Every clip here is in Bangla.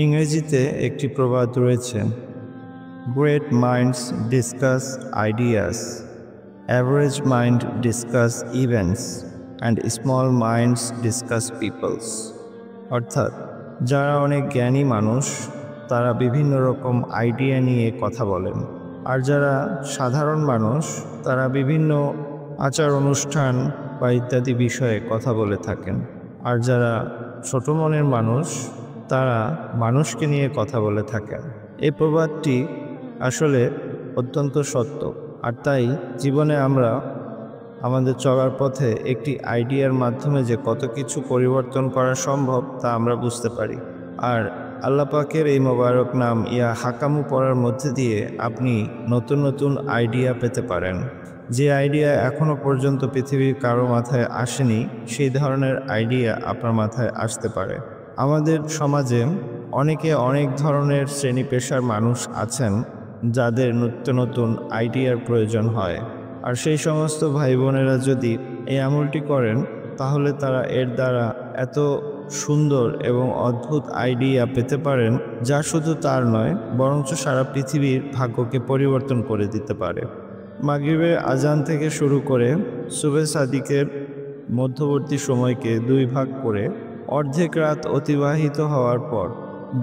ইংরেজিতে একটি প্রবাদ রয়েছে, great minds discuss ideas, average mind discuss events and small minds discuss peoples. অর্থাৎ যারা অনেক জ্ঞানী মানুষ তারা বিভিন্ন রকম আইডিয়া নিয়ে কথা বলেন, আর যারা সাধারণ মানুষ তারা বিভিন্ন আচার অনুষ্ঠান বা ইত্যাদি বিষয়ে কথা বলে থাকেন, আর যারা ছোট মনের মানুষ তারা মানুষকে নিয়ে কথা বলে থাকেন। এই প্রবাদটি আসলে অত্যন্ত সত্য, আর তাই জীবনে আমরা আমাদের চলার পথে একটি আইডিয়ার মাধ্যমে যে কত কিছু পরিবর্তন করা সম্ভব তা আমরা বুঝতে পারি। আর আল্লাহ পাকের এই মোবারক নাম ইয়া হাকামু পড়ার মধ্যে দিয়ে আপনি নতুন নতুন আইডিয়া পেতে পারেন। যে আইডিয়া এখনো পর্যন্ত পৃথিবীর কারো মাথায় আসেনি সেই ধরনের আইডিয়া আপনার মাথায় আসতে পারে। আমাদের সমাজে অনেকে অনেক ধরনের শ্রেণী পেশার মানুষ আছেন যাদের নিত্য নতুন আইডিয়ার প্রয়োজন হয়, আর সেই সমস্ত ভাই বোনেরা যদি এই আমলটি করেন তাহলে তারা এর দ্বারা এত সুন্দর এবং অদ্ভুত আইডিয়া পেতে পারেন যা শুধু তার নয় বরঞ্চ সারা পৃথিবীর ভাগ্যকে পরিবর্তন করে দিতে পারে। মাগরিবের আজান থেকে শুরু করে সুবে সাদিকের মধ্যবর্তী সময়কে দুই ভাগ করে অর্ধেক রাত অতিবাহিত হওয়ার পর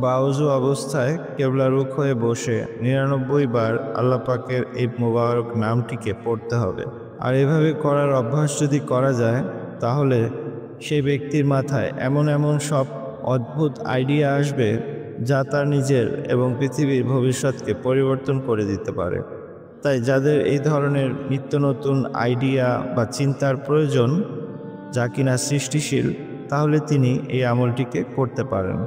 বাউজু অবস্থায় কেবলারুখ হয়ে বসে ৯৯ বার আল্লাহ পাকের এই মোবারক নামটিকে পড়তে হবে। আর এভাবে করার অভ্যাস যদি করা যায় তাহলে সেই ব্যক্তির মাথায় এমন এমন সব অদ্ভুত আইডিয়া আসবে যা তার নিজের এবং পৃথিবীর ভবিষ্যৎকে পরিবর্তন করে দিতে পারে। তাই যাদের এই ধরনের নিত্য নতুন আইডিয়া বা চিন্তার প্রয়োজন যা কিনা সৃষ্টিশীল, তাহলে তিনি এই আমলটিকে করতে পারেন।